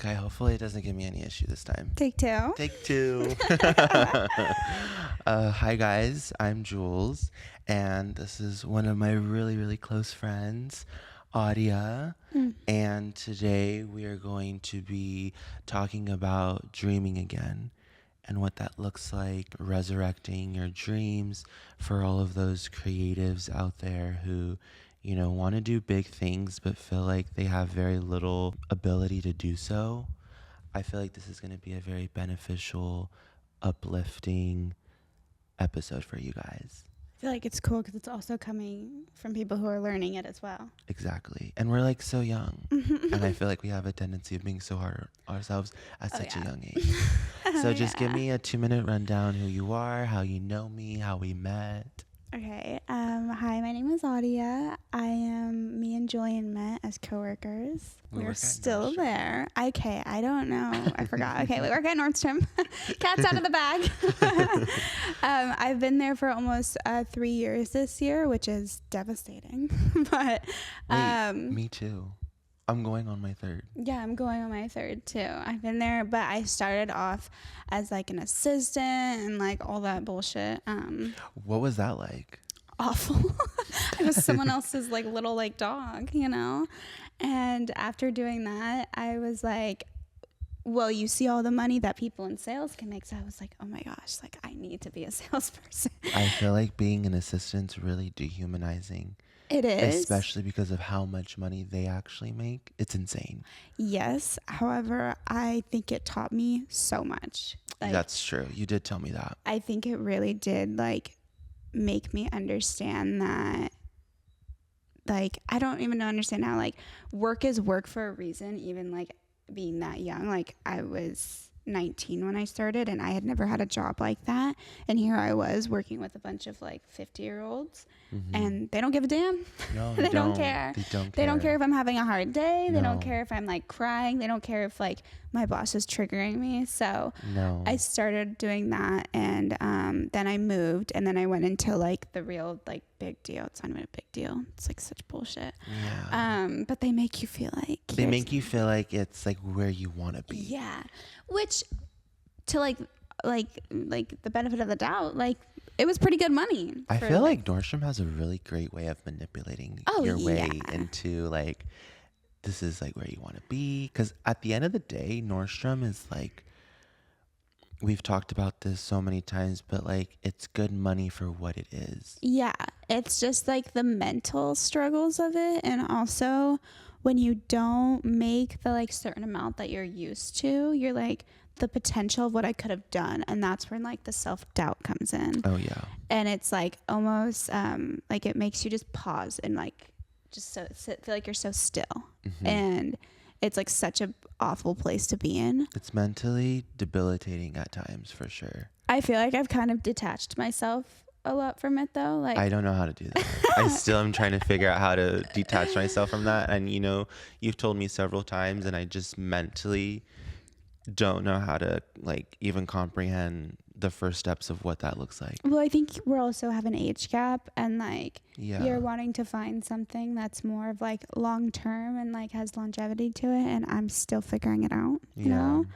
Okay, hopefully it doesn't give me any issue this time. Take two. Take two. Hi guys, I'm Jules, and this is one of my really, really close friends, Adia. And today we are going to be talking about dreaming again and what that looks like, resurrecting your dreams for all of those creatives out there who, you know, want to do big things but feel like they have very little ability to do so. I feel like this is going to be a very beneficial, uplifting episode for you guys. I feel like it's cool because it's also coming from people who are learning it as well. Exactly. And we're like so young. And I feel like we have a tendency of being so hard on ourselves at such a young age. So just give me a 2-minute rundown who you are, how you know me, how we met. Okay. Hi, my name is Adia. Me and Julian met as coworkers. We're still there. Okay, I don't know. I forgot. Okay, we work at Nordstrom. Cat's out of the bag. I've been there for almost 3 years this year, which is devastating. But Wait, me too. I'm going on my third. Yeah, I'm going on my third too. I've been there, but I started off as like an assistant and like all that bullshit. What was that like? Awful. I was someone else's like little like dog, you know? And after doing that, I was like, well, you see all the money that people in sales can make. So I was like, oh my gosh, like I need to be a salesperson. I feel like being an assistant's really dehumanizing. It is. Especially because of how much money they actually make. It's insane. Yes. However, I think it taught me so much. Like, that's true. You did tell me that. I think it really did like make me understand that like I don't even understand how like work is work for a reason, even like being that young. Like I was 19 when I started and I had never had a job like that, and here I was working with a bunch of like 50-year-olds and they don't give a damn. No, they don't care. They don't care if I'm having a hard day. They don't care if I'm like crying. They don't care if like my boss is triggering me. So I started doing that, and then I moved, and then I went into like the real like big deal. It's not even a big deal. It's like such bullshit. But they make you feel like it's like where you want to be. Yeah, which to like the benefit of the doubt, like it was pretty good money. I feel like Nordstrom has a really great way of manipulating your way into like, this is like where you want to be. Because at the end of the day, Nordstrom is like, we've talked about this so many times, but like it's good money for what it is. Yeah, it's just like the mental struggles of it, and also when you don't make the like certain amount that you're used to, you're like, the potential of what I could have done, and that's when like the self-doubt comes in. Oh yeah. And it's like almost like it makes you just pause and like just feel like you're so still. And it's like such a awful place to be in. It's mentally debilitating at times, for sure. I feel like I've kind of detached myself a lot from it though. Like I don't know how to do that. I still am trying to figure out how to detach myself from that. And you know, you've told me several times, and I just mentally don't know how to like even comprehend the first steps of what that looks like. Well, I think we're also have an age gap, and like you're wanting to find something that's more of like long term and like has longevity to it, and I'm still figuring it out, you know?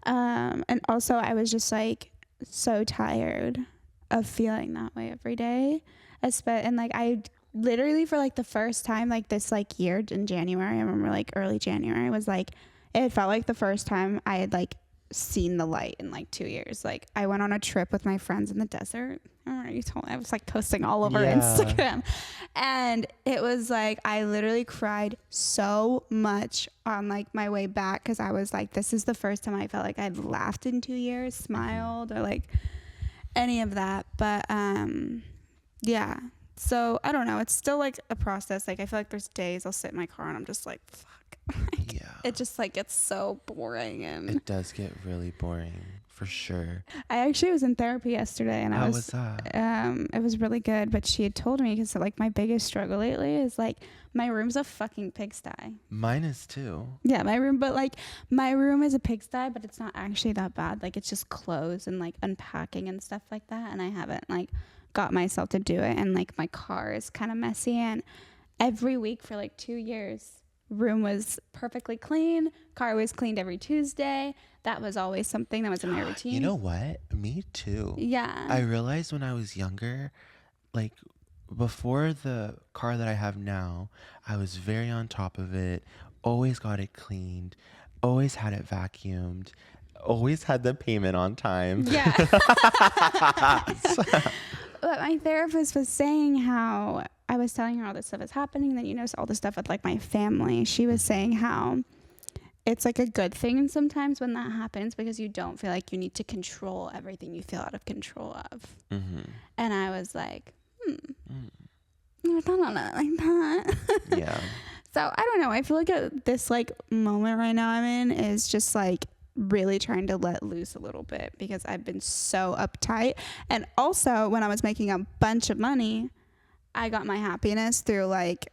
And also I was just like so tired of feeling that way every day. And like I literally for like the first time like this like year in January, I remember like early January was like, it felt like the first time I had like seen the light in like 2 years. Like I went on a trip with my friends in the desert. I remember you told me, I was like posting all over Instagram, and it was like I literally cried so much on like my way back, because I was like, this is the first time I felt like I'd laughed in 2 years, smiled, or like any of that. But yeah, so I don't know, it's still like a process. Like I feel like there's days I'll sit in my car and I'm just like, fuck. It just like gets so boring, and it does get really boring for sure. I actually was in therapy yesterday, and how was that? It was really good. But she had told me, because like my biggest struggle lately is like my room's a fucking pigsty. Mine is too. Yeah, my room is a pigsty, but it's not actually that bad. Like it's just clothes and like unpacking and stuff like that, and I haven't like got myself to do it. And like my car is kind of messy, and every week for like 2 years room was perfectly clean. Car was cleaned every Tuesday. That was always something that was in my routine. You know what? Me too. Yeah. I realized when I was younger, like before the car that I have now, I was very on top of it, always got it cleaned, always had it vacuumed, always had the payment on time. Yeah. But my therapist was saying how I was telling her all this stuff is happening, and then, you know, all the stuff with like my family. She was saying how it's like a good thing sometimes when that happens, because you don't feel like you need to control everything you feel out of control of. Mm-hmm. And I was like, I thought on it like that. Yeah. So I don't know. I feel like this like moment right now I'm in is just like really trying to let loose a little bit, because I've been so uptight. And also, when I was making a bunch of money, I got my happiness through like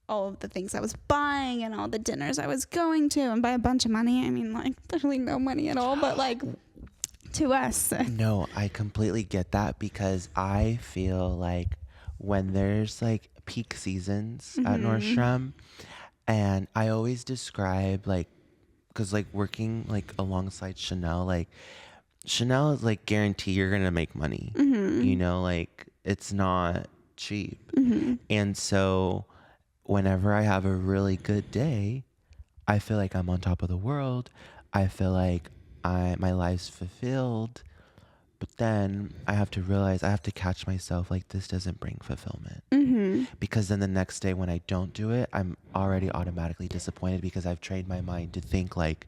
all of the things I was buying and all the dinners I was going to. And by a bunch of money, I mean like literally no money at all, but like to us. No, I completely get that, because I feel like when there's like peak seasons at Nordstrom, and I always describe like, because like working like alongside Chanel, like Chanel is like guarantee you're gonna make money. You know, like it's not cheap. And so whenever I have a really good day, I feel like I'm on top of the world. I feel like my life's fulfilled. But then I have to realize, I have to catch myself, like this doesn't bring fulfillment. Because then the next day when I don't do it, I'm already automatically disappointed, because I've trained my mind to think like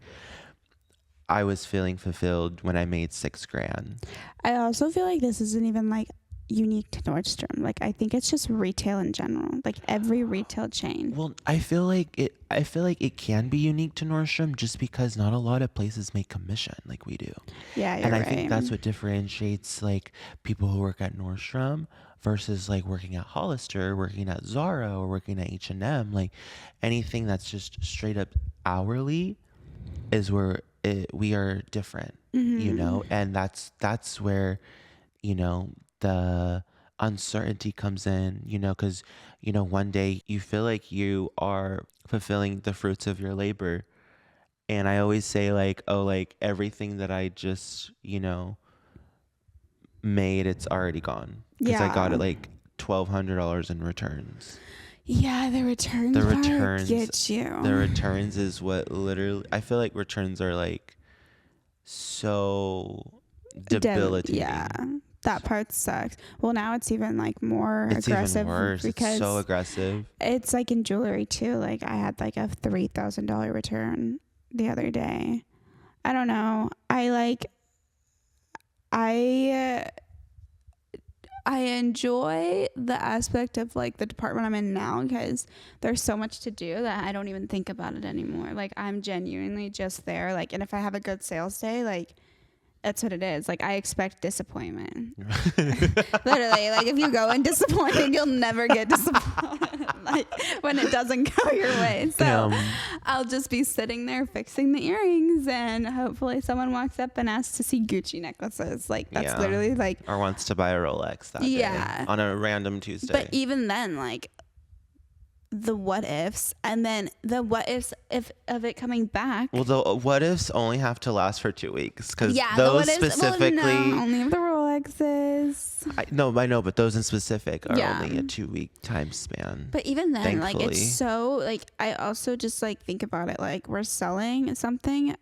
I was feeling fulfilled when I made $6,000. I also feel like this isn't even like unique to Nordstrom. Like I think it's just retail in general, like every retail chain. Well, I feel like it can be unique to Nordstrom, just because not a lot of places make commission like we do. Yeah, and I think that's what differentiates like people who work at Nordstrom versus like working at Hollister, working at Zara, or working at H&M. Like anything that's just straight up hourly is where we are different, you know, and that's where, you know, the uncertainty comes in, you know, because, you know, one day you feel like you are fulfilling the fruits of your labor. And I always say like, oh, like everything that I just, you know, made, it's already gone. Because I got it like $1,200 in returns. Yeah, the returns get you. The returns is what literally, I feel like returns are like so debilitating. Yeah, that part sucks. Well, now it's even like more aggressive. Even worse. Because it's so aggressive. It's like in jewelry too. Like I had like a $3,000 return the other day. I don't know. I enjoy the aspect of like the department I'm in now, because there's so much to do that I don't even think about it anymore. Like I'm genuinely just there. Like, and if I have a good sales day, like that's what it is. Like I expect disappointment. Literally, like if you go in disappointed, you'll never get disappointed. Like when it doesn't go your way. So I'll just be sitting there fixing the earrings, and hopefully someone walks up and asks to see Gucci necklaces. Like that's literally like, or wants to buy a Rolex that day on a random Tuesday. But even then, like the what ifs, and then the what ifs of it coming back. Well, the what ifs only have to last for 2 weeks, because those specifically, only of the Rolexes. I know, but those in specific are only a 2-week time span. But even then, thankfully. Like it's so like I also just like think about it like we're selling something.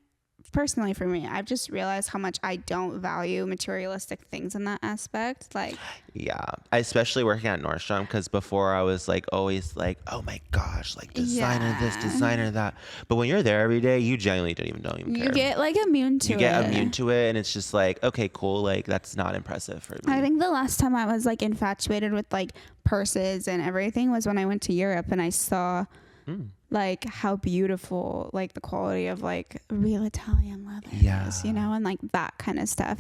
Personally for me, I've just realized how much I don't value materialistic things in that aspect. Like, yeah, especially working at Nordstrom, because before I was like always like, oh my gosh, like designer this, designer that. But when you're there every day, you genuinely don't even care. You get like immune to it. You get immune to it, and it's just like, okay, cool. Like that's not impressive for me. I think the last time I was like infatuated with like purses and everything was when I went to Europe, and I saw like how beautiful like the quality of like real Italian leather is, you know, and like that kind of stuff,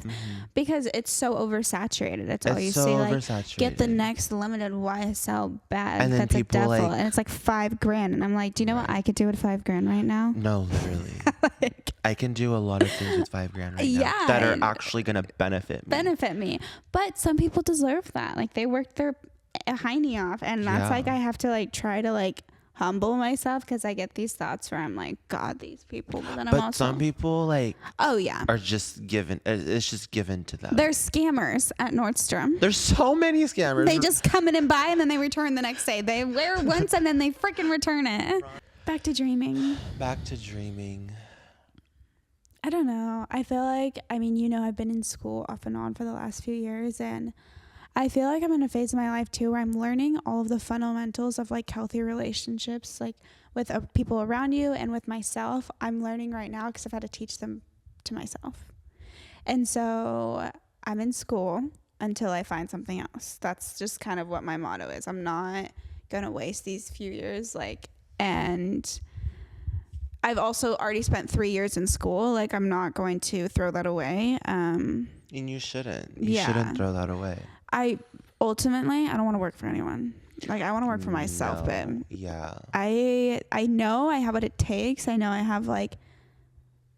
because it's so oversaturated. It's all you see, like get the next limited YSL bag, and that's a duffel, like, and it's like $5,000, and I'm like, do you know what I could do with $5,000 right now? No, literally. Like, I can do a lot of things with $5,000 right now that are actually gonna benefit me. But some people deserve that. Like they worked their hiney off, and that's like I have to like try to like humble myself because I get these thoughts where I'm like, God, these people. But then I'm But also, some people like, oh yeah, are just given. It's just given to them. they're scammers at Nordstrom. There's so many scammers. They just come in and buy and then they return the next day. They wear it once and then they freaking return it. Back to dreaming. Back to dreaming. I don't know. I feel like, I mean, you know, I've been in school off and on for the last few years, and I feel like I'm in a phase of my life too where I'm learning all of the fundamentals of like healthy relationships, like with people around you and with myself. I'm learning right now because I've had to teach them to myself. And so I'm in school until I find something else. That's just kind of what my motto is. I'm not going to waste these few years. And I've also already spent 3 years in school. Like, I'm not going to throw that away. And you shouldn't. You shouldn't throw that away. I don't want to work for anyone. Like, I want to work for myself, babe. Yeah. I know I have what it takes. I know I have like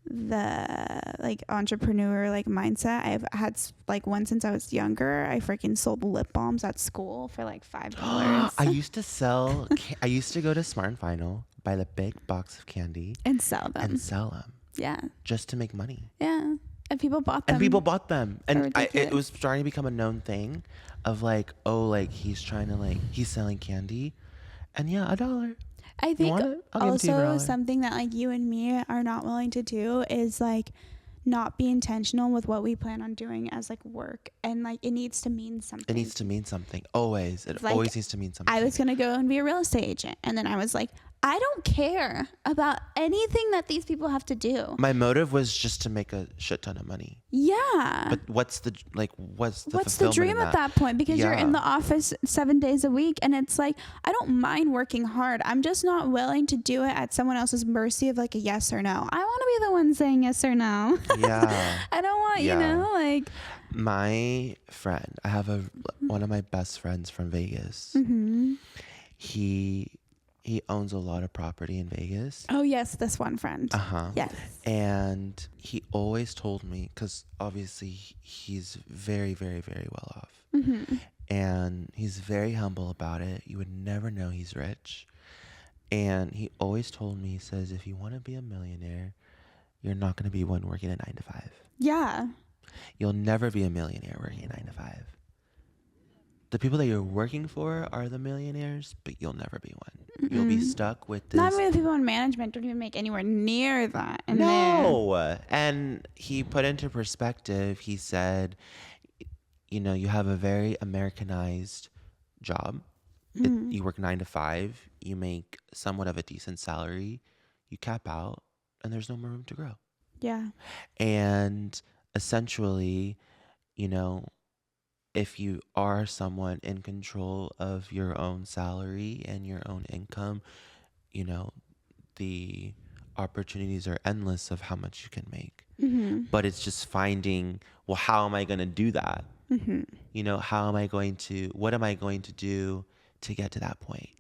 the like entrepreneur like mindset. I've had like one since I was younger. I freaking sold lip balms at school for like $5. I used to go to Smart and Final, buy the big box of candy and sell them. Yeah. Just to make money. Yeah. And people bought them. And it was starting to become a known thing of like, oh, like he's selling candy. And yeah, $1. I think also something that like you and me are not willing to do is like not be intentional with what we plan on doing as like work, and like it needs to mean something. It needs to mean something. Always. It always needs to mean something. I was going to go and be a real estate agent, and then I was like, I don't care about anything that these people have to do. My motive was just to make a shit ton of money. Yeah. But what's the dream at that point? Because you're in the office 7 days a week, and it's like, I don't mind working hard. I'm just not willing to do it at someone else's mercy of like a yes or no. I want to be the one saying yes or no. Yeah. I don't want, like. My friend, I have one of my best friends from Vegas. Mm-hmm. He owns a lot of property in Vegas. Oh, yes, this one friend. Uh-huh. Yes. And he always told me, because obviously he's very, very, very well off. Mm-hmm. And he's very humble about it. You would never know he's rich. And he always told me, he says, if you want to be a millionaire, you're not going to be one working a 9 to 5. Yeah. You'll never be a millionaire working a 9 to 5. The people that you're working for are the millionaires, but you'll never be one. You'll be stuck with this. Not even the people in management don't even make anywhere near that. No. And he put into perspective, he said, you have a very Americanized job. Mm-hmm. You work 9 to 5. You make somewhat of a decent salary. You cap out, and there's no more room to grow. Yeah. And essentially, if you are someone in control of your own salary and your own income, the opportunities are endless of how much you can make. Mm-hmm. But it's just finding, well, how am I going to do that? Mm-hmm. What am I going to do to get to that point?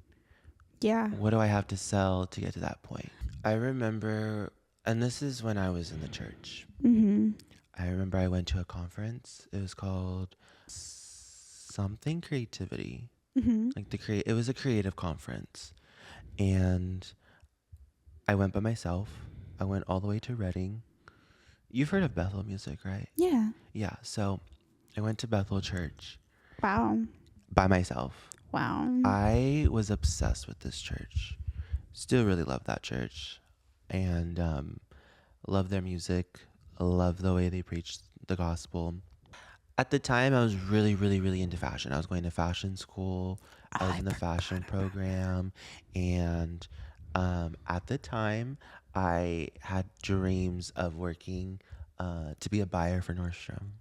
Yeah. What do I have to sell to get to that point? I remember, and this is when I was in the church. Mm-hmm. I remember I went to a conference. It was called something creativity. Mm-hmm. It was a creative conference. And I went by myself. I went all the way to Reading. You've heard of Bethel Music, right? Yeah. Yeah. So I went to Bethel Church. Wow. By myself. Wow. I was obsessed with this church. Still really love that church. And love their music. Love the way they preach the gospel. At the time, I was really, really, really into fashion. I was going to fashion school. I was in the fashion program. And at the time, I had dreams of working to be a buyer for Nordstrom.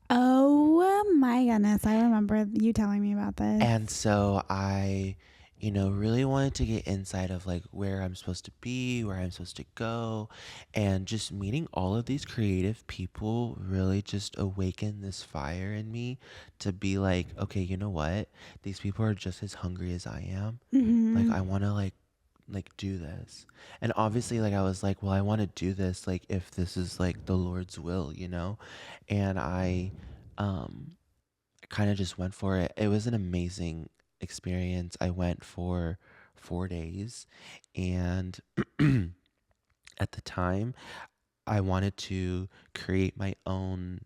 Oh my goodness. I remember you telling me about this. And so I, really wanted to get inside of like where I'm supposed to be, where I'm supposed to go. And just meeting all of these creative people really just awakened this fire in me to be like, okay, you know what? These people are just as hungry as I am. Mm-hmm. Like, I want to like do this. And obviously like I was like, well, I want to do this like if this is like the Lord's will, and I kind of just went for it. It was an amazing experience. I went for 4 days. And at the time, I wanted to create my own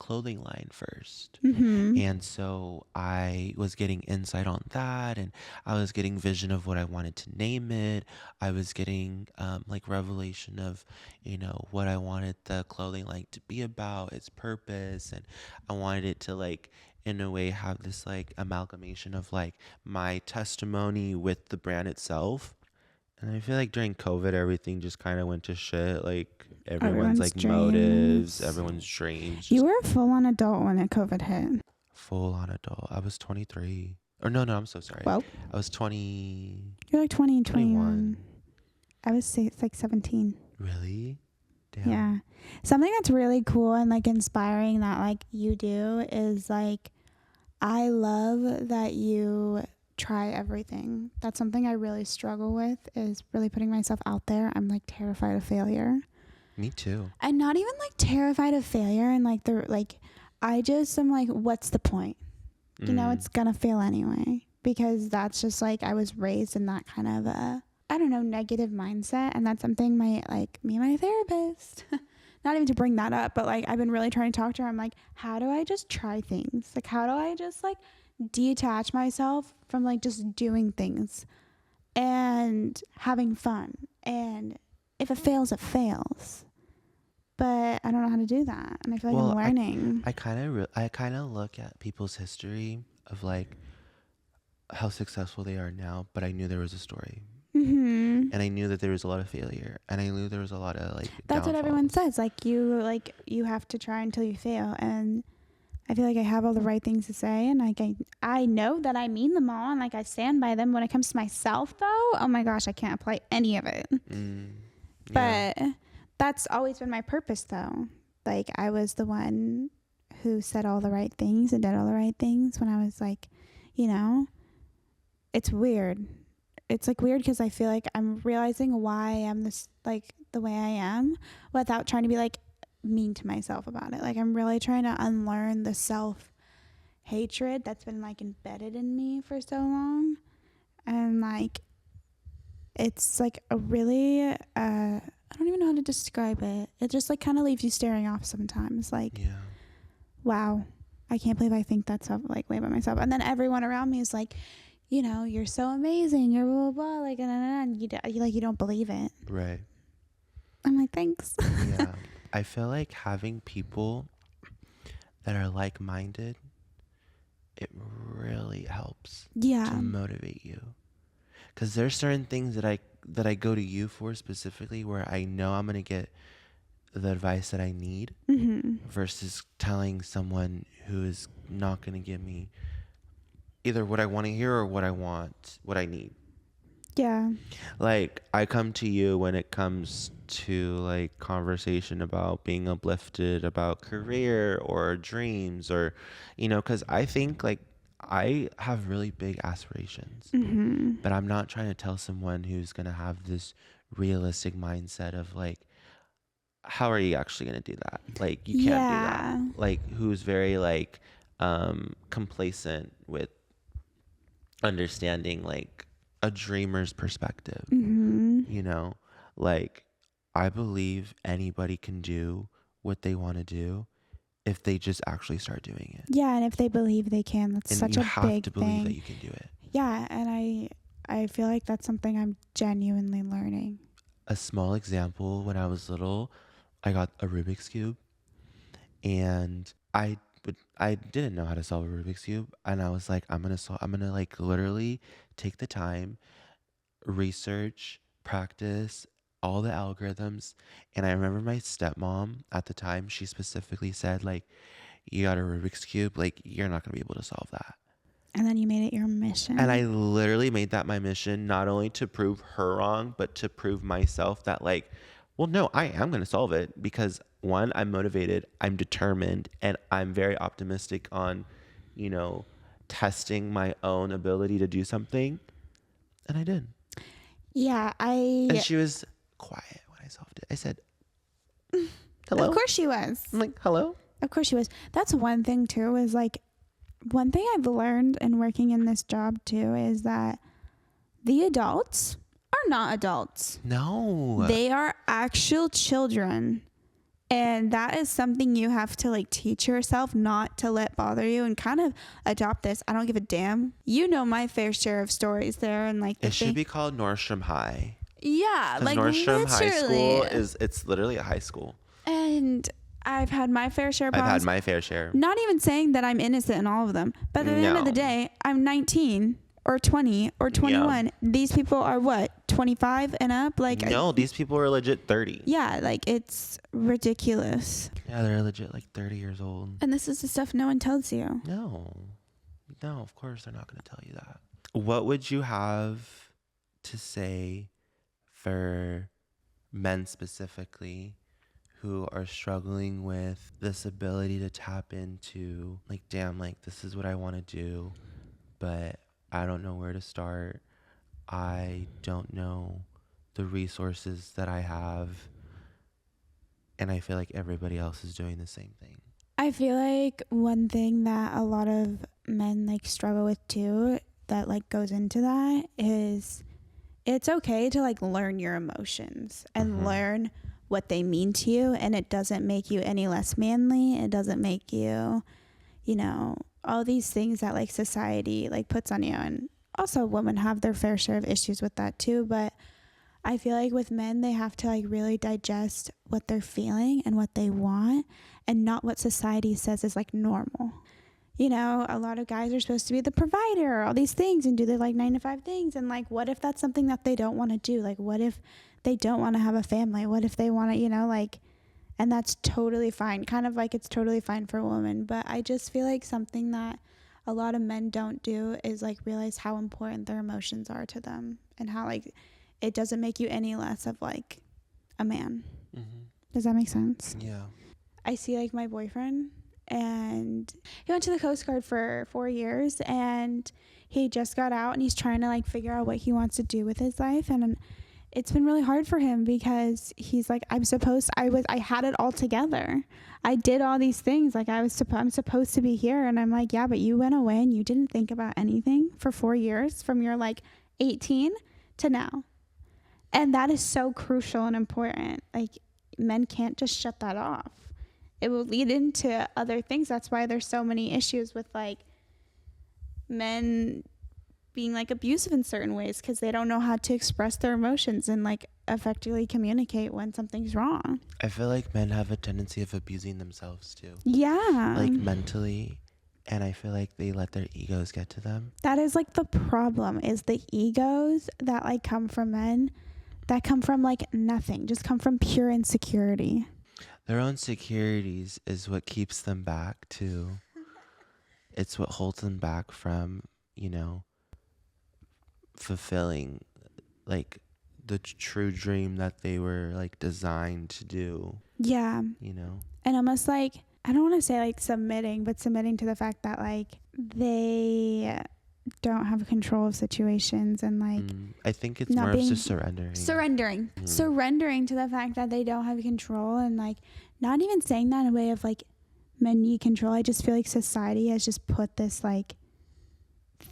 clothing line first. And so I was getting insight on that, and I was getting vision of what I wanted to name it. I was getting like revelation of, what I wanted the clothing line to be about, its purpose. And I wanted it to like, in a way, have this like amalgamation of like my testimony with the brand itself. And I feel like during COVID, everything just kind of went to shit. Like everyone's like motives, everyone's dreams. You were a full on adult when COVID hit. Full on adult. I was 23. Or no, I'm so sorry. Well, I was 20. You're like 20 and 21. I was like 17. Really? Damn. Yeah. Something that's really cool and like inspiring that like you do is like, I love that you try everything. That's something I really struggle with, is really putting myself out there. I'm like terrified of failure. Me too. And not even like terrified of failure and like I just am like, what's the point? It's gonna fail anyway, because that's just like, I was raised in that kind of I don't know, negative mindset. And that's something me and my therapist, not even to bring that up, but like I've been really trying to talk to her. I'm like, how do I just try things? Like, how do I just like detach myself from like just doing things and having fun? And if it fails, it fails. But I don't know how to do that, and I feel like I'm learning. I kind of look at people's history of like how successful they are now, but I knew there was a story. And I knew that there was a lot of failure, and I knew there was a lot of like that's what everyone says, like you have to try until you fail. And I feel like I have all the right things to say, and like I know that I mean them all, and like I stand by them. When it comes to myself though, oh my gosh, I can't apply any of it. But that's always been my purpose though. Like I was the one who said all the right things and did all the right things when I was like, it's weird. It's like weird because I feel like I'm realizing why I'm this, like the way I am, without trying to be like mean to myself about it. Like I'm really trying to unlearn the self hatred that's been like embedded in me for so long. And like, it's like a really, I don't even know how to describe it. It just like kind of leaves you staring off sometimes. Like, wow, I can't believe I think that's how, like, way about myself. And then everyone around me is like, you're so amazing. You're blah, blah, blah. Like, and you don't believe it. Right. I'm like, thanks. Yeah. I feel like having people that are like-minded, it really helps to motivate you. Because there's certain things that I go to you for specifically, where I know I'm going to get the advice that I need, versus telling someone who is not going to give me either what I want to hear or what I need. Yeah. Like, I come to you when it comes to like conversation about being uplifted, about career or dreams, or, because I think like I have really big aspirations, but I'm not trying to tell someone who's going to have this realistic mindset of like, how are you actually going to do that? Like, you can't do that. Like, who's very like complacent with understanding like a dreamer's perspective. Like, I believe anybody can do what they want to do if they just actually start doing it. Yeah, and if they believe they can. That's such a big thing. You have to believe that you can do it. Yeah, and I feel like that's something I'm genuinely learning. A small example, when I was little, I got a Rubik's Cube, and I didn't know how to solve a Rubik's Cube, and I was like, I'm gonna like literally take the time, research, practice all the algorithms. And I remember my stepmom at the time, she specifically said, like, you got a Rubik's Cube, like, you're not gonna be able to solve that. And then you made it your mission. And I literally made that my mission, not only to prove her wrong, but to prove myself that, like, well, no, I am going to solve it, because one, I'm motivated, I'm determined, and I'm very optimistic on, testing my own ability to do something. And I did. Yeah, And she was quiet when I solved it. I said, hello? Of course she was. I'm like, hello? Of course she was. That's one thing too, is like, one thing I've learned in working in this job too is that The adults are not adults. No. They are actual children. And that is something you have to like teach yourself not to let bother you and kind of adopt this. I don't give a damn. You know my fair share of stories there and like it should be called Nordstrom High. Yeah, like Nordstrom literally. High School it's literally a high school. And I've had my fair share of problems. I've had my fair share. Not even saying that I'm innocent in all of them. But at the end of the day, I'm 19 or 20 or 21. Yeah. These people are what? 25 and up? Like no, these people are legit 30. Yeah, like it's ridiculous. Yeah, they're legit like 30 years old. And this is the stuff no one tells you. No, of course they're not going to tell you that. What would you have to say for men specifically who are struggling with this ability to tap into like, damn, like this is what I want to do, but I don't know where to start. I don't know the resources that I have. And I feel like everybody else is doing the same thing. I feel like one thing that a lot of men like struggle with too, that like goes into that, is it's okay to like learn your emotions and learn what they mean to you, and it doesn't make you any less manly. It doesn't make you, you know, all these things that like society like puts on you. And also women have their fair share of issues with that too, but I feel like with men, they have to like really digest what they're feeling and what they want, and not what society says is like normal. You know, a lot of guys are supposed to be the provider, all these things, and do their like 9-to-5 things. And like, what if that's something that they don't want to do? Like, what if they don't want to have a family? What if they want to, you know, like, and that's totally fine. Kind of like it's totally fine for women. But I just feel like something that a lot of men don't do is like realize how important their emotions are to them, and how like it doesn't make you any less of like a man. Does that make sense? Yeah. I see like my boyfriend, and he went to the Coast Guard for 4 years, and he just got out, and he's trying to like figure out what he wants to do with his life. And it's been really hard for him because he's like, I had it all together. I did all these things. Like I'm supposed to be here. And I'm like, yeah, but you went away and you didn't think about anything for 4 years from your like 18 to now. And that is so crucial and important. Like men can't just shut that off. It will lead into other things. That's why there's so many issues with like men being like abusive in certain ways, because they don't know how to express their emotions and like effectively communicate when something's wrong. I feel like men have a tendency of abusing themselves too. Yeah. Like mentally. And I feel like they let their egos get to them. That is like the problem, is the egos that like come from men that come from like nothing, just come from pure insecurity. Their own insecurities is what keeps them back too. It's what holds them back from, you know, fulfilling like the true dream that they were like designed to do. Yeah. You know? And almost like, I don't want to say like submitting, but submitting to the fact that like they don't have control of situations, and like I think it's more of just surrendering to the fact that they don't have control. And like not even saying that in a way of like men need control. I just feel like society has just put this like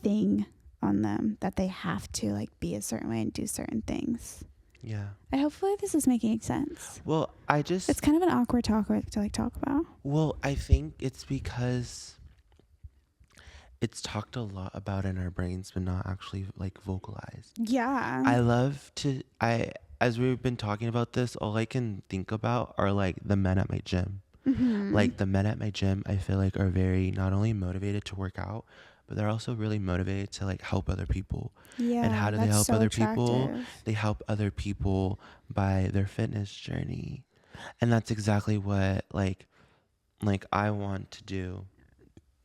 thing on them that they have to like be a certain way and do certain things. Yeah. And hopefully this is making sense. Well, it's kind of an awkward topic to like talk about. Well, I think it's because it's talked a lot about in our brains, but not actually like vocalized. Yeah. As we've been talking about this, all I can think about are like the men at my gym. Like the men at my gym, I feel like are very not only motivated to work out, but they're also really motivated to like help other people. Yeah. And how do they help other people? They help other people by their fitness journey. And that's exactly what like I want to do.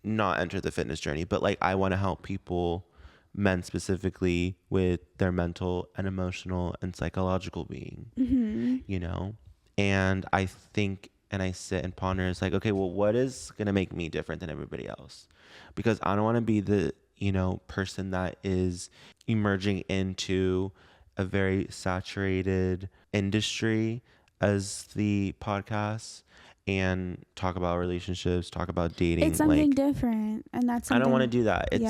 Not enter the fitness journey, but like I want to help people, men specifically, with their mental and emotional and psychological being. You know? And I think, and I sit and ponder, it's like, okay, well, what is going to make me different than everybody else? Because I don't want to be the, you know, person that is emerging into a very saturated industry as the podcast and talk about relationships, talk about dating. It's something different, and that's something I don't want to do that. It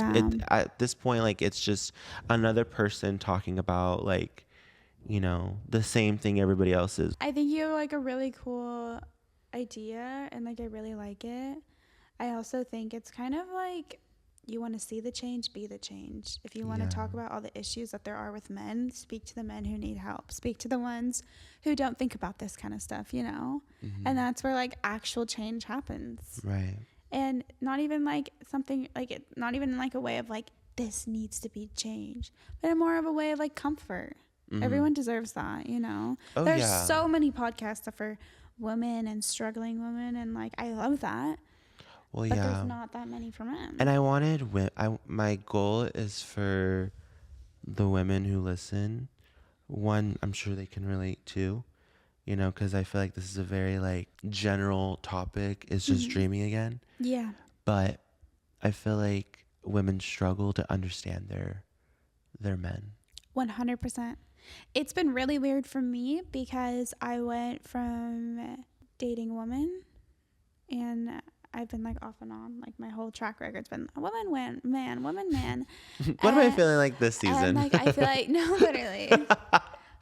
at this point, like, it's just another person talking about, like, the same thing everybody else is. I think you have like a really cool idea, and like I really like it. I also think it's kind of like you want to see the change, be the change. If you want to talk about all the issues that there are with men, speak to the men who need help. Speak to the ones who don't think about this kind of stuff, Mm-hmm. And that's where like actual change happens. Right. And not even like something like it, not even like a way of like this needs to be changed, but more of a way of like comfort. Mm-hmm. Everyone deserves that, Oh, There's so many podcasts for women and struggling women, and like I love that. Well, but there's not that many for men. And my goal is for the women who listen. One, I'm sure they can relate to, because I feel like this is a very like general topic. It's just mm-hmm. dreaming again. Yeah. But I feel like women struggle to understand their men. 100%. It's been really weird for me because I went from dating a woman, and I've been like off and on, like my whole track record's been woman, man, woman, man. What am I feeling like this season? And like I feel like no, literally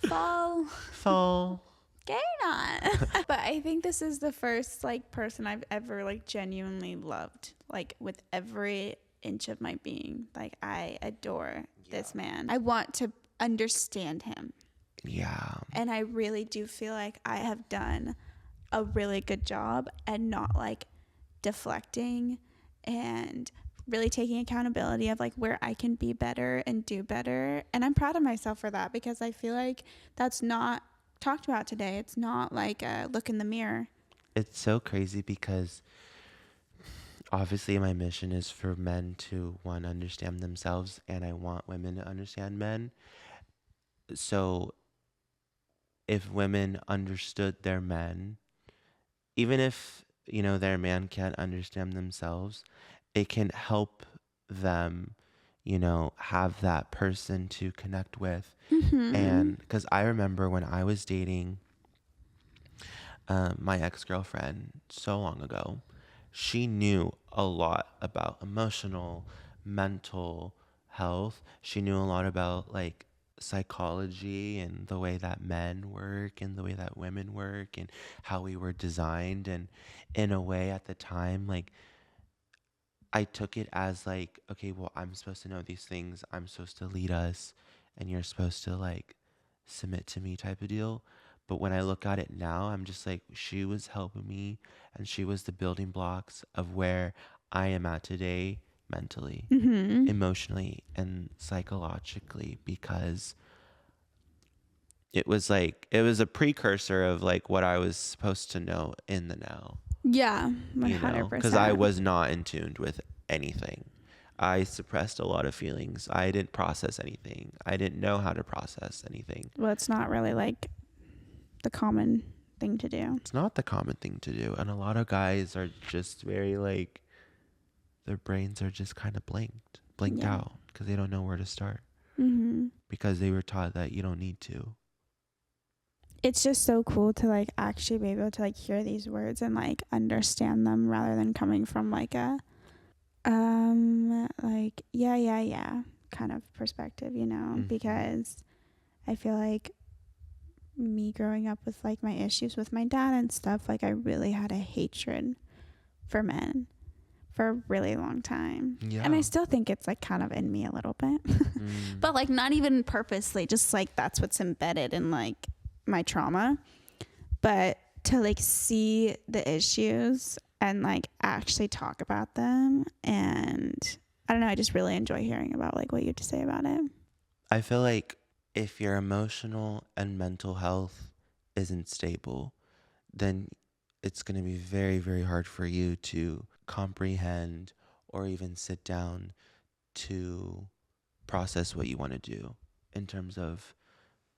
fall. Gay not. But I think this is the first like person I've ever like genuinely loved, like with every inch of my being. Like I adore this man. I want to understand him. Yeah. And I really do feel like I have done a really good job and not like deflecting and really taking accountability of like where I can be better and do better. And I'm proud of myself for that, because I feel like that's not talked about today. It's not like a look in the mirror. It's so crazy because obviously my mission is for men to, one, understand themselves, and I want women to understand men. So if women understood their men, even if their man can't understand themselves, it can help them have that person to connect with. Mm-hmm. And because I remember when I was dating my ex-girlfriend so long ago, she knew a lot about emotional, mental health. She knew a lot about like psychology and the way that men work and the way that women work and how we were designed. And in a way at the time, like, I took it as like, okay, well, I'm supposed to know these things. I'm supposed to lead us, and you're supposed to like submit to me type of deal. But when I look at it now, I'm just like, she was helping me, and she was the building blocks of where I am at today, mentally, mm-hmm. emotionally, and psychologically, because it was a precursor of like what I was supposed to know in the now. Yeah, 100%. Because I was not in tune with anything. I suppressed a lot of feelings. I didn't process anything. I didn't know how to process anything. Well, it's not really like the common thing to do. It's not the common thing to do. And a lot of guys are just very like, their brains are just kind of blinked out, because they don't know where to start. Mm-hmm. Because they were taught that you don't need to. It's just so cool to like actually be able to like hear these words and like understand them, rather than coming from like a like yeah kind of perspective, mm-hmm. because I feel like me growing up with like my issues with my dad and stuff, like I really had a hatred for men for a really long time. Yeah. And I still think it's like kind of in me a little bit. But like not even purposely, just like that's what's embedded in like my trauma. But to like see the issues and like actually talk about them, and I don't know, I just really enjoy hearing about like what you have to say about it. I feel like if your emotional and mental health isn't stable, then it's going to be very, very hard for you to comprehend or even sit down to process what you want to do in terms of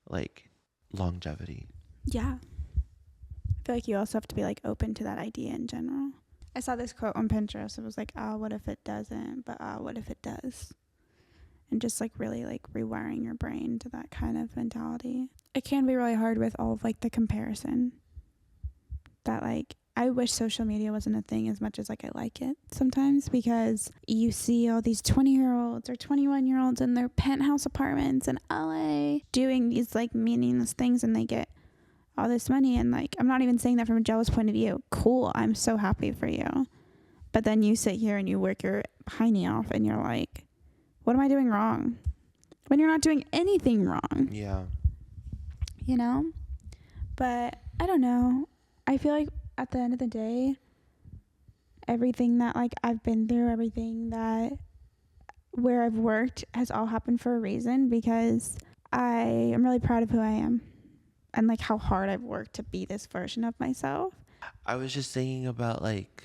like longevity. Yeah. I feel like you also have to be like open to that idea in general. I saw this quote on Pinterest. It was like, what if it doesn't? But what if it does? And just like really like rewiring your brain to that kind of mentality. It can be really hard with all of like the comparison that like I wish social media wasn't a thing as much as like I like it sometimes, because you see all these 20-year-olds or 21-year-olds in their penthouse apartments in LA doing these like meaningless things, and they get all this money. And like, I'm not even saying that from a jealous point of view. Cool. I'm so happy for you. But then you sit here and you work your hiney off and you're like, what am I doing wrong? When you're not doing anything wrong. Yeah. You know? But I don't know. I feel like at the end of the day, everything that like I've been through, everything that where I've worked has all happened for a reason, because I am really proud of who I am and like how hard I've worked to be this version of myself. I was just thinking about like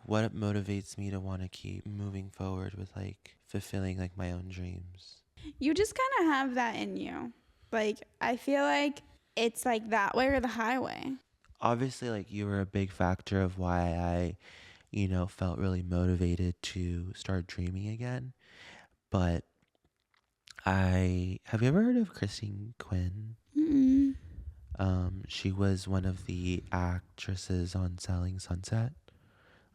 what motivates me to want to keep moving forward with like fulfilling like my own dreams. You just kind of have that in you. Like, I feel like it's like that way or the highway. Obviously, like you were a big factor of why I, felt really motivated to start dreaming again. But have you ever heard of Christine Quinn? Mm-mm. She was one of the actresses on Selling Sunset,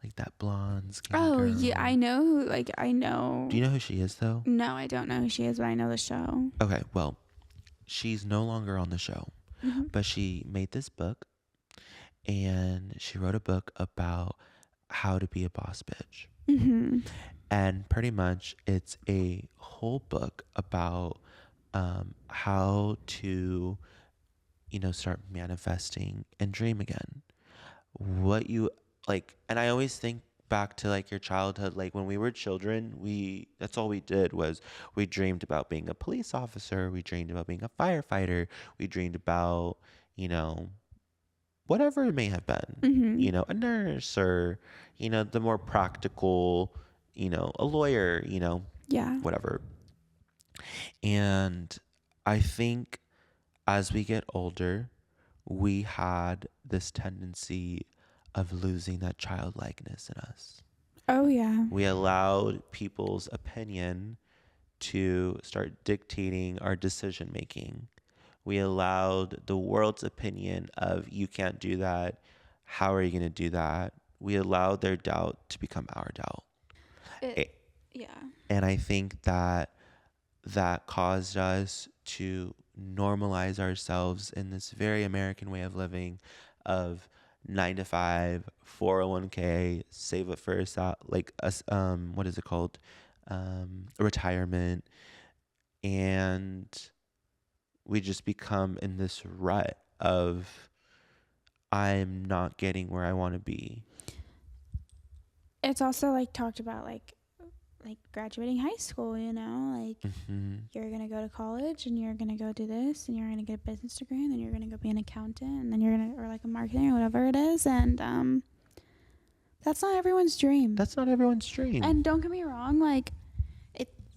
like that blonde skinny girl. Yeah, I know. I know. Do you know who she is though? No, I don't know who she is, but I know the show. Okay, well, she's no longer on the show, but she made this book, and she wrote a book about how to be a boss bitch. And pretty much it's a whole book about how to, start manifesting and dream again. What you like, and I always think back to like your childhood, like when we were children, that's all we did was we dreamed about being a police officer, we dreamed about being a firefighter, we dreamed about, whatever it may have been, a nurse, or, the more practical, a lawyer, Yeah. whatever. And I think as we get older, we had this tendency of losing that childlikeness in us. Oh, yeah. We allowed people's opinion to start dictating our decision making. We allowed the world's opinion of, you can't do that. How are you going to do that? We allowed their doubt to become our doubt. Yeah. And I think that caused us to normalize ourselves in this very American way of living of 9 to 5, 401k, save it for what is it called? Retirement. And we just become in this rut of, I'm not getting where I want to be. It's also like talked about like graduating high school, like you're going to go to college and you're going to go do this and you're going to get a business degree and then you're going to go be an accountant and then you're going to, or like a marketing or whatever it is. And that's not everyone's dream. That's not everyone's dream. And don't get me wrong,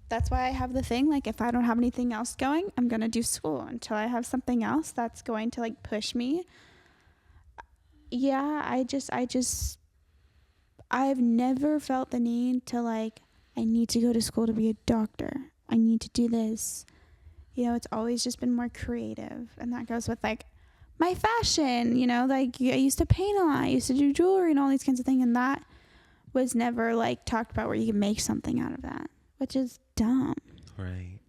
that's why I have the thing, like if I don't have anything else going, I'm going to do school until I have something else that's going to like push me. Yeah, I've never felt the need to like, I need to go to school to be a doctor. I need to do this. It's always just been more creative. And that goes with like my fashion, like I used to paint a lot. I used to do jewelry and all these kinds of things. And that was never like talked about where you can make something out of that, which is dumb. Right.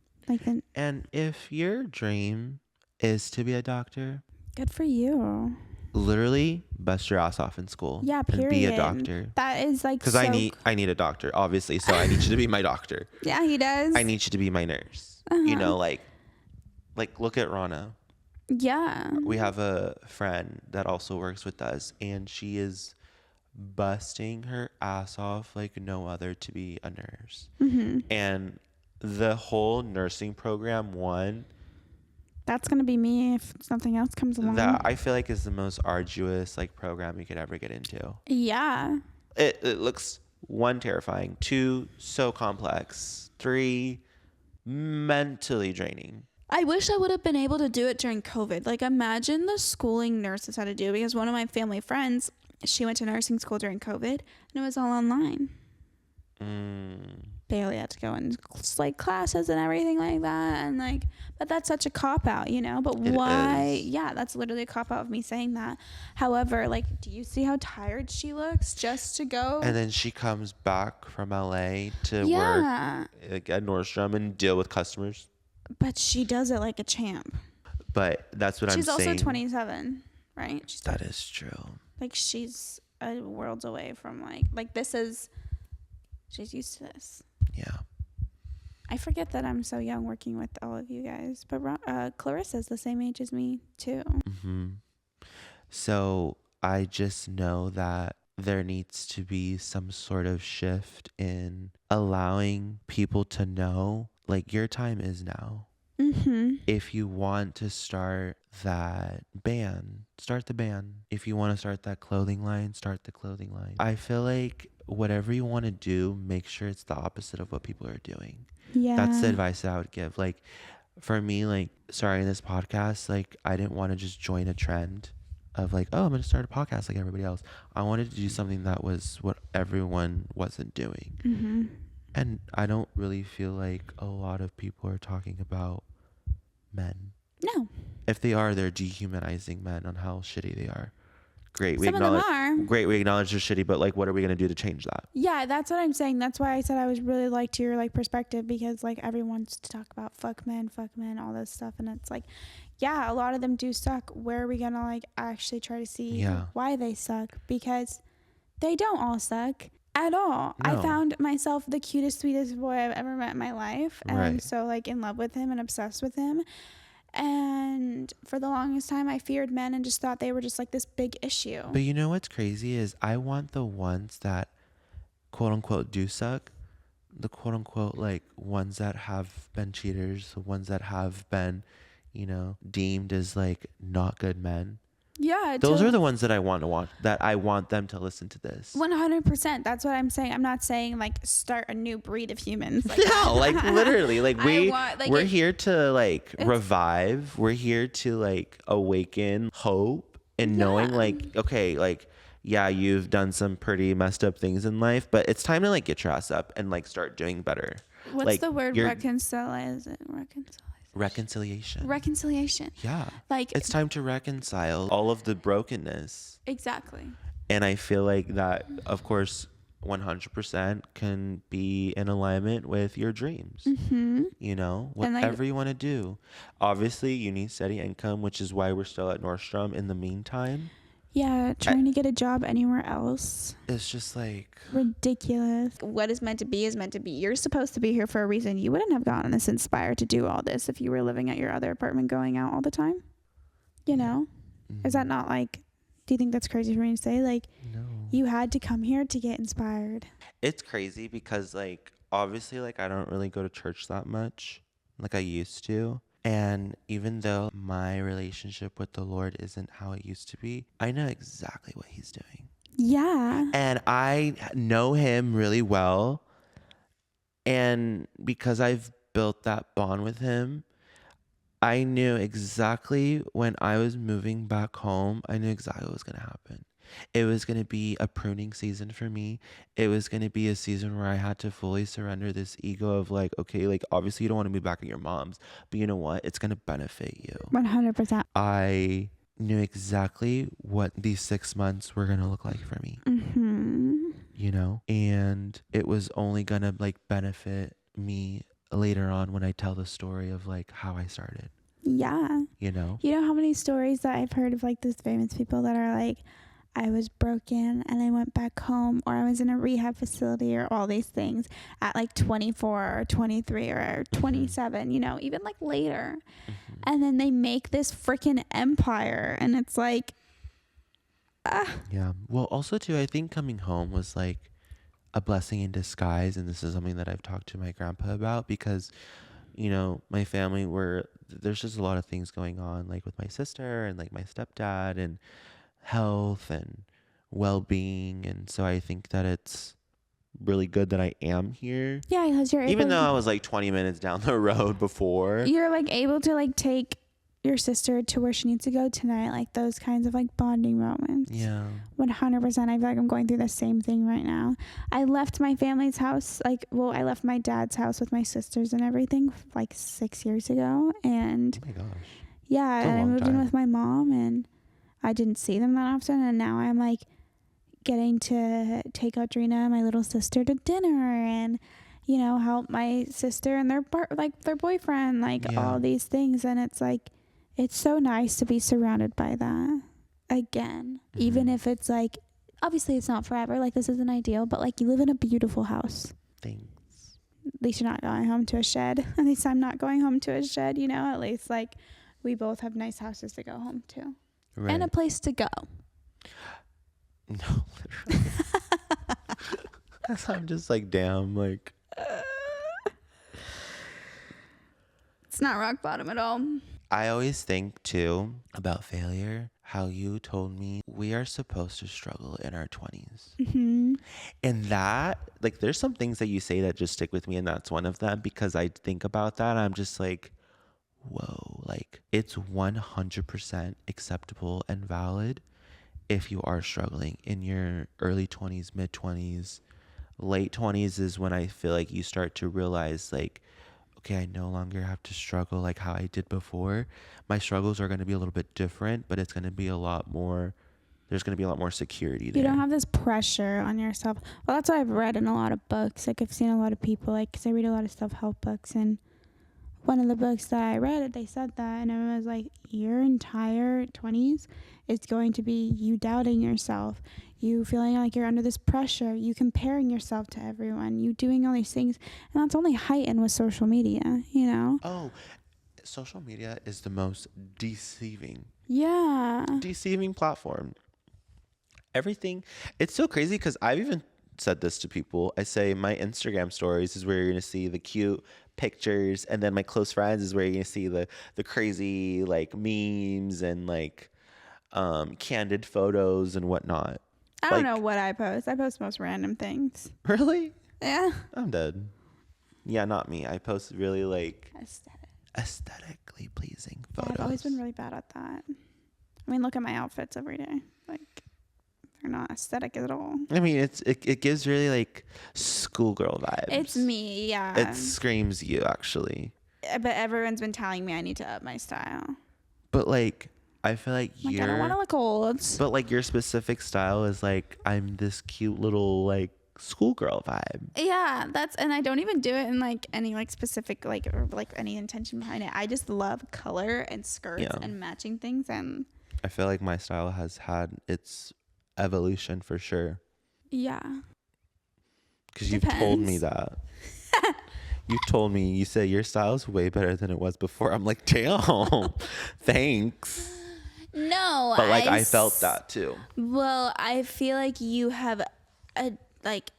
And if your dream is to be a doctor, good for you. Literally bust your ass off in school. Yeah, period. And be a doctor. That is like, because I need a doctor, obviously. So I need you to be my doctor. Yeah, he does. I need you to be my nurse. Like look at Rana. Yeah. We have a friend that also works with us, and she is busting her ass off like no other to be a nurse. And the whole nursing program that's going to be me if something else comes along. That I feel like is the most arduous like program you could ever get into. Yeah. It looks 1, terrifying, 2, so complex, 3, mentally draining. I wish I would have been able to do it during COVID. Like imagine the schooling nurses had to do, because one of my family friends, she went to nursing school during COVID and it was all online. barely had to go in like classes and everything like that, and like, but that's such a cop out, you know. But why? Yeah, that's literally a cop out of me saying that. However, like, do you see how tired she looks just to go? And then she comes back from LA to work like, at Nordstrom and deal with customers. But she does it like a champ. But that's what I'm saying. She's also 27, right? That is true. Like, she's a worlds away from like this is. She's used to this. Yeah. I forget that I'm so young working with all of you guys, but Clarissa's the same age as me too. Mm-hmm. So I just know that there needs to be some sort of shift in allowing people to know, like, your time is now. Mm-hmm. If you want to start that band, start the band. If you want to start that clothing line, start the clothing line. I feel like whatever you want to do, make sure it's the opposite of what people are doing. Yeah. That's the advice that I would give. Like, for me, like, starting this podcast, like, I didn't want to just join a trend of like, oh, I'm going to start a podcast like everybody else. I wanted to do something that was what everyone wasn't doing. Mm-hmm. And I don't really feel like a lot of people are talking about men. No. If they are, they're dehumanizing men on how shitty they are. Great. Some of them are. Great. We acknowledge they're shitty, but like, what are we going to do to change that? Yeah, that's what I'm saying. That's why I said I was really liked your like perspective, because like everyone wants to talk about fuck men, all this stuff. And it's like, yeah, a lot of them do suck. Where are we going to like actually try to see why they suck? Because they don't all suck at all. No. I found myself the cutest, sweetest boy I've ever met in my life. And I'm so like in love with him and obsessed with him. And for the longest time, I feared men and just thought they were just like this big issue. But you know what's crazy is I want the ones that quote unquote do suck. The quote unquote like ones that have been cheaters, the ones that have been, you know, deemed as like not good men. Yeah. Those are the ones that I want to watch, that I want them to listen to this. 100%. That's what I'm saying. I'm not saying like start a new breed of humans. Like, no, like literally, like we're here to like revive. We're here to like awaken hope and knowing like, okay, like, yeah, you've done some pretty messed up things in life, but it's time to like get your ass up and like start doing better. What's like, the word reconcile? Is it reconcile? Reconciliation. Yeah. Like, it's time to reconcile all of the brokenness. Exactly. And I feel like that, of course, 100% can be in alignment with your dreams. Mm-hmm. You know, whatever you want to do. Obviously, you need steady income, which is why we're still at Nordstrom in the meantime. Yeah, trying to get a job anywhere else. It's just like ridiculous. What is meant to be is meant to be. You're supposed to be here for a reason. You wouldn't have gotten this inspired to do all this if you were living at your other apartment going out all the time. You know? Mm-hmm. Is that not like, do you think that's crazy for me to say? Like, no. You had to come here to get inspired. It's crazy because like, obviously, like I don't really go to church that much like I used to. And even though my relationship with the Lord isn't how it used to be, I know exactly what he's doing. Yeah. And I know him really well. And because I've built that bond with him, I knew exactly when I was moving back home, I knew exactly what was going to happen. It was going to be a pruning season for me. It was going to be a season where I had to fully surrender this ego of like, okay, like obviously you don't want to be back at your mom's, but you know what? It's going to benefit you. 100%. I knew exactly what these 6 months were going to look like for me. Mm-hmm. You know, and it was only going to like benefit me later on when I tell the story of like how I started. Yeah. You know how many stories that I've heard of like these famous people that are like, I was broken and I went back home, or I was in a rehab facility, or all these things at like 24 or 23 or 27, you know, even like later. Mm-hmm. And then they make this freaking empire, and it's like, Yeah. Well, also too, I think coming home was like a blessing in disguise. And this is something that I've talked to my grandpa about because, you know, my family there's just a lot of things going on, like with my sister and like my stepdad and health and well-being, and so I think that it's really good that I am here. Yeah, because you're able, even though I was like 20 minutes down the road before. You're like able to like take your sister to where she needs to go tonight, like those kinds of like bonding moments. 100%. I feel like I'm going through the same thing right now. I left my family's house, I left my dad's house with my sisters and everything like 6 years ago, and oh my gosh, yeah, and I moved in with my mom, and I didn't see them that often, and now I'm like getting to take Audrina and my little sister to dinner, and help my sister and their boyfriend, all these things. And it's like, it's so nice to be surrounded by that again. Even if it's like, obviously it's not forever, like this isn't ideal, but like you live in a beautiful house. Thanks. At least you're not going home to a shed. At least I'm not going home to a shed, at least like we both have nice houses to go home to. Right. And a place to go. No, literally. I'm just like, damn, like. It's not rock bottom at all. I always think too about failure, how you told me we are supposed to struggle in our 20s. And that, like, there's some things that you say that just stick with me, and that's one of them, because I think about that and I'm just like, whoa, like it's 100% acceptable and valid if you are struggling in your early 20s, mid 20s. Late 20s is when I feel like you start to realize, like, okay, I no longer have to struggle like how I did before. My struggles are going to be a little bit different, but it's going to be a lot more, there's going to be a lot more security there. You don't have this pressure on yourself. Well, that's what I've read in a lot of books. Like, I've seen a lot of people, like, because I read a lot of self-help books, and one of the books that I read, they said that, and it was like, your entire 20s is going to be you doubting yourself, you feeling like you're under this pressure, you comparing yourself to everyone, you doing all these things, and that's only heightened with social media, Oh, social media is the most deceiving platform. Everything, it's so crazy, because I've even said this to people. I say my Instagram stories is where you're going to see the cute pictures, and then my close friends is where you're going to see the crazy like memes and like candid photos and whatnot. I don't know what I post. I post most random things. Really? Yeah. I'm dead. Yeah, not me. I post really like aesthetically pleasing photos. I've always been really bad at that. I mean, look at my outfits every day. Like, they're not aesthetic at all. I mean, it gives really like schoolgirl vibes. It's me, yeah. It screams you, actually. But everyone's been telling me I need to up my style. But like, I feel like I don't want to look old. But like, your specific style is like, I'm this cute little like schoolgirl vibe. Yeah, and I don't even do it in like any like specific or any intention behind it. I just love color and skirts and matching things, and I feel like my style has had its evolution for sure. Yeah. Because you've told me that. You told me, you said your style is way better than it was before. I'm like, damn, thanks. No, but like I felt that too. Well, I feel like you have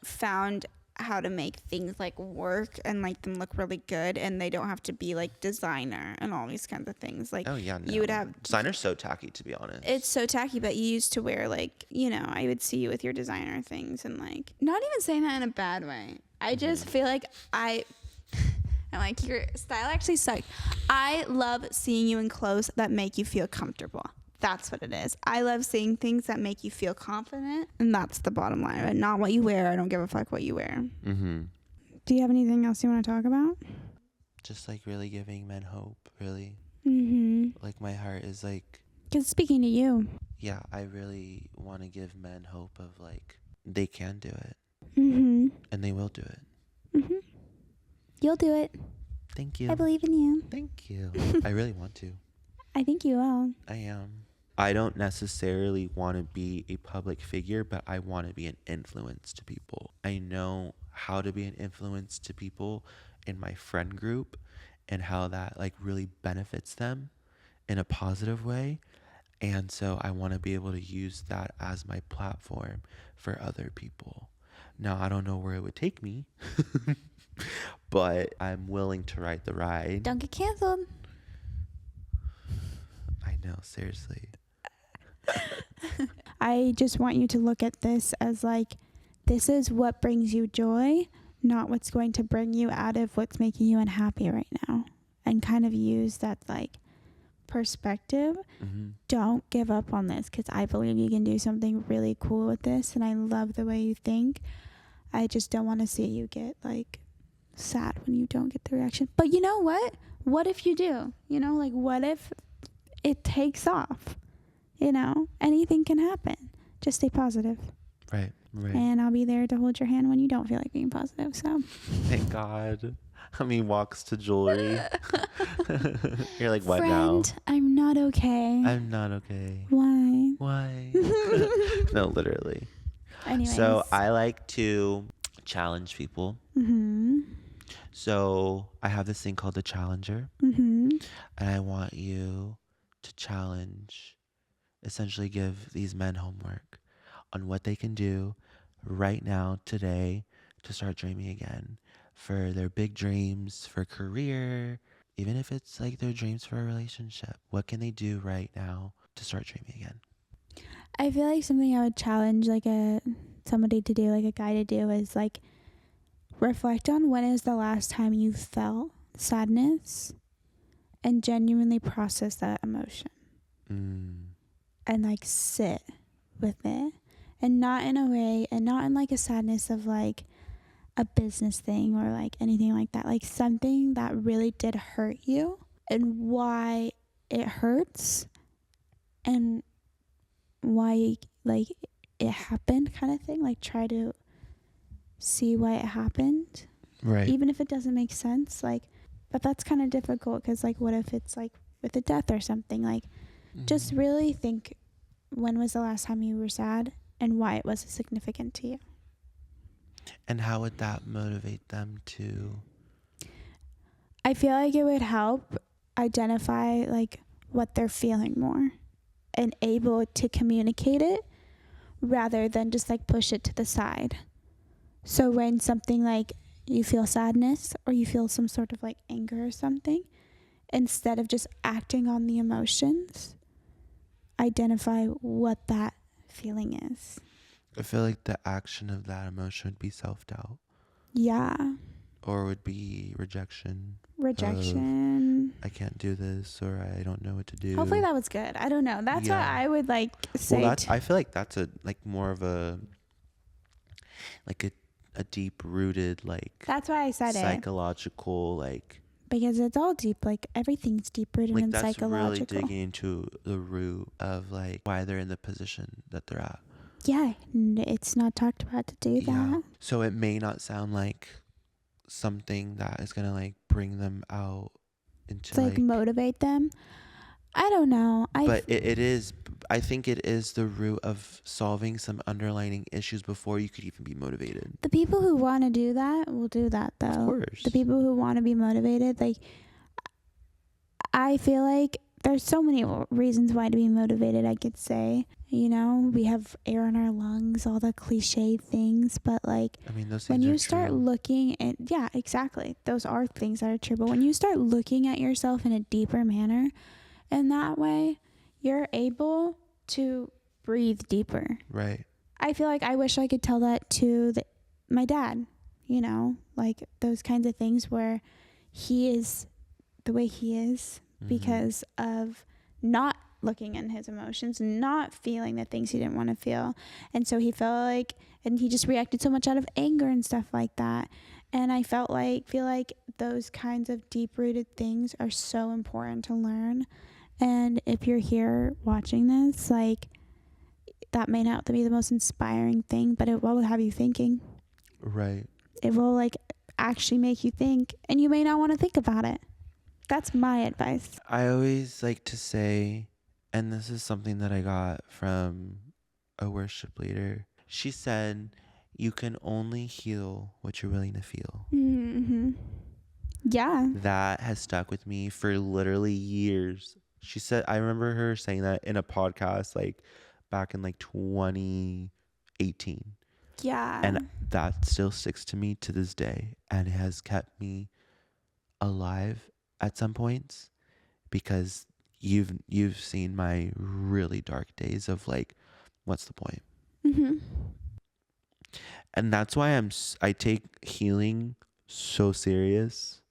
found how to make things like work and like them look really good, and they don't have to be like designer and all these kinds of things. Like, oh yeah, no. You would have designer's so tacky, to be honest. It's so tacky, but you used to wear like, I would see you with your designer things, and like, not even saying that in a bad way. I just feel like I'm like, your style actually sucked. I love seeing you in clothes that make you feel comfortable. That's what it is. I love seeing things that make you feel confident, and that's the bottom line of it. Not what you wear. I don't give a fuck what you wear. Mm-hmm. Do you have anything else you want to talk about? Just like really giving men hope, really. Mm-hmm. Like, my heart is like... Because speaking to you. Yeah, I really want to give men hope of like, they can do it. Mm-hmm. And they will do it. Mm-hmm. You'll do it. Thank you. I believe in you. Thank you. I really want to. I think you will. I am. I don't necessarily want to be a public figure, but I want to be an influence to people. I know how to be an influence to people in my friend group, and how that like really benefits them in a positive way. And so I want to be able to use that as my platform for other people. Now, I don't know where it would take me, but I'm willing to ride the ride. Don't get canceled. I know, seriously. I just want you to look at this as like, this is what brings you joy, not what's going to bring you out of what's making you unhappy right now. And kind of use that like perspective, don't give up on this, because I believe you can do something really cool with this, and I love the way you think. I just don't want to see you get like sad when you don't get the reaction. But you know what if you do, like what if it takes off? Anything can happen. Just stay positive. Right. And I'll be there to hold your hand when you don't feel like being positive. So thank God. I mean, walks to jewelry. You're like, what Friend, now? I'm not okay. I'm not okay. Why? No, literally. Anyways. So I like to challenge people. So I have this thing called the Challenger. And I want you to challenge, essentially give these men homework on what they can do right now, today, to start dreaming again, for their big dreams, for career, even if it's like their dreams for a relationship. What can they do right now to start dreaming again? I feel like something I would challenge somebody to do, like a guy to do, is like reflect on when is the last time you felt sadness and genuinely process that emotion. And like sit with it, and not in a way, and not in like a sadness of like a business thing or like anything like that, like something that really did hurt you and why it hurts and why like it happened, kind of thing. Like try to see why it happened, right? Even if it doesn't make sense, like, but that's kind of difficult, because like what if it's like with a death or something, like just really think, when was the last time you were sad and why it was significant to you? And how would that motivate them to? I feel like it would help identify like what they're feeling more and able to communicate it rather than just like push it to the side. So when something like you feel sadness or you feel some sort of like anger or something, instead of just acting on the emotions, identify what that feeling is. I feel like the action of that emotion would be self-doubt. Yeah. Or would be rejection. I can't do this, or I don't know what to do. Hopefully that was good. I don't know. That's what I would like say. Well, I feel like that's a like more of a like a deep rooted, like, that's why I said psychological, like, because it's all deep, like everything's deep rooted like and that's psychological. Really digging into the root of like why they're in the position that they're at. Yeah, it's not talked about to do that. So it may not sound like something that is gonna like bring them out into to like motivate them. I don't know. But it is. I think it is the root of solving some underlying issues before you could even be motivated. The people who want to do that will do that, though. Of course. The people who want to be motivated, like, I feel like there's so many reasons why to be motivated, I could say. We have air in our lungs, all the cliche things, but like, I mean, those things when you are start true. looking at, yeah, exactly. Those are things that are true. But when you start looking at yourself in a deeper manner, in that way, you're able to breathe deeper. Right. I feel like I wish I could tell that to my dad, like those kinds of things where he is the way he is because of not looking in his emotions, not feeling the things he didn't want to feel. And so he felt like, and he just reacted so much out of anger and stuff like that. And I feel like those kinds of deep rooted things are so important to learn. And if you're here watching this, like, that may not be the most inspiring thing, but it will have you thinking. Right. It will like actually make you think, and you may not want to think about it. That's my advice. I always like to say, and this is something that I got from a worship leader. She said, you can only heal what you're willing to feel. Yeah. That has stuck with me for literally years. She said, I remember her saying that in a podcast, like back in like 2018. Yeah. And that still sticks to me to this day. And it has kept me alive at some points, because you've seen my really dark days of like, what's the point? And that's why I take healing so serious,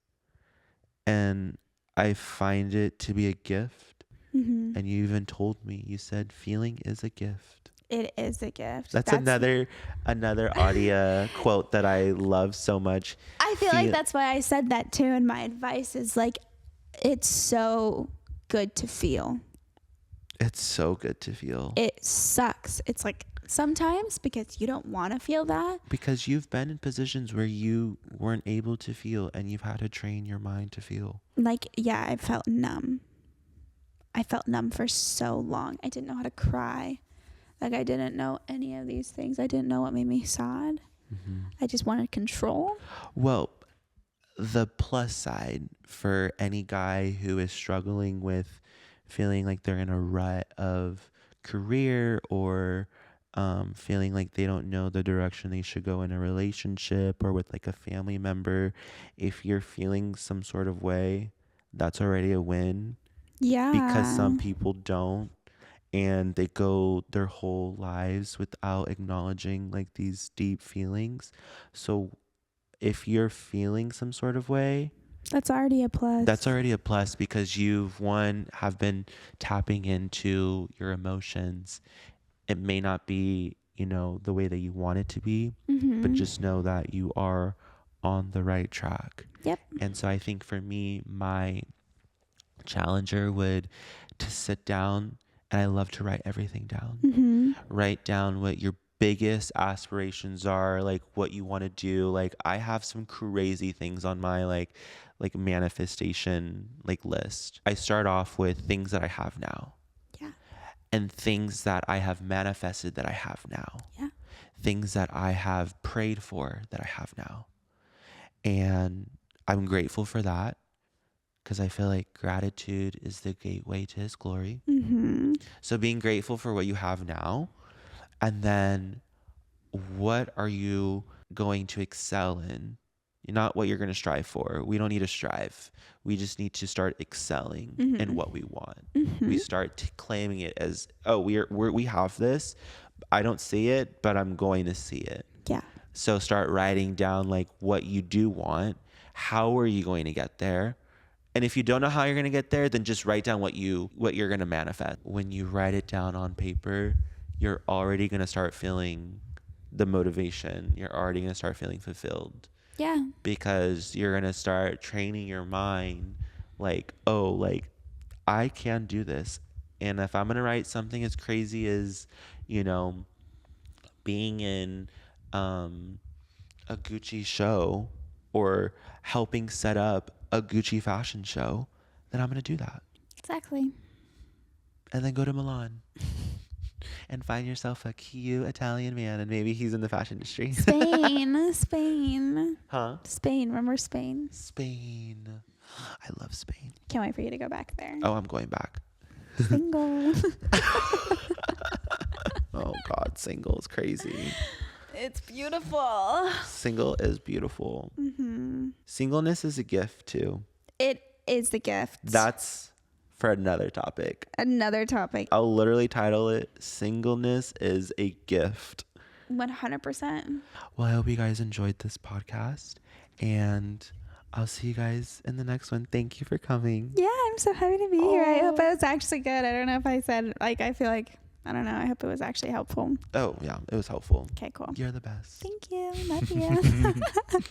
and I find it to be a gift, And you even told me, you said feeling is a gift. It is a gift. That's another Adia quote that I love so much. I feel like that's why I said that too. And my advice is like, it's so good to feel. It's so good to feel. It sucks. It's like sometimes because you don't want to feel that. Because you've been in positions where you weren't able to feel and you've had to train your mind to feel. Like, yeah, I felt numb. I felt numb for so long. I didn't know how to cry. Like, I didn't know any of these things. I didn't know what made me sad. I just wanted control. Well, the plus side for any guy who is struggling with feeling like they're in a rut of career or feeling like they don't know the direction they should go in a relationship or with like a family member, if you're feeling some sort of way, that's already a win. Yeah. Because some people don't, and they go their whole lives without acknowledging like these deep feelings. So if you're feeling some sort of way, that's already a plus. That's already a plus because you've have been tapping into your emotions. It may not be, the way that you want it to be, but just know that you are on the right track. Yep. And so I think for me, my challenger would to sit down, and I love to write everything down. Write down what your biggest aspirations are, like what you want to do. Like I have some crazy things on my like manifestation list. I start off with things that I have now. Yeah. And things that I have manifested that I have now. Yeah. Things that I have prayed for that I have now. And I'm grateful for that because I feel like gratitude is the gateway to his glory. So being grateful for what you have now, and then what are you going to excel in? Not what you're going to strive for. We don't need to strive. We just need to start excelling in what we want. We start claiming it as, oh, we have this. I don't see it, but I'm going to see it. Yeah. So start writing down like what you do want. How are you going to get there? And if you don't know how you're going to get there, then just write down what you're going to manifest. When you write it down on paper, you're already going to start feeling the motivation. You're already going to start feeling fulfilled. Yeah. Because you're going to start training your mind like, oh, like I can do this. And if I'm going to write something as crazy as, being in a Gucci show or helping set up a Gucci fashion show, then I'm going to do that. Exactly. And then go to Milan and find yourself a cute Italian man, and maybe he's in the fashion industry. Spain. Huh? Spain. Remember Spain? Spain. I love Spain. Can't wait for you to go back there. Oh, I'm going back. Single. Oh, God. Single is crazy. It's beautiful. Single is beautiful. Singleness is a gift, too. It is the gift. That's for another topic. I'll literally title it Singleness is a Gift. 100%. Well, I hope you guys enjoyed this podcast, and I'll see you guys in the next one. Thank you for coming. Yeah, I'm so happy to be here. I hope it was actually good. I don't know if I said, I feel like, I don't know. I hope it was actually helpful. Oh, yeah, it was helpful. Okay, cool. You're the best. Thank you. Love you.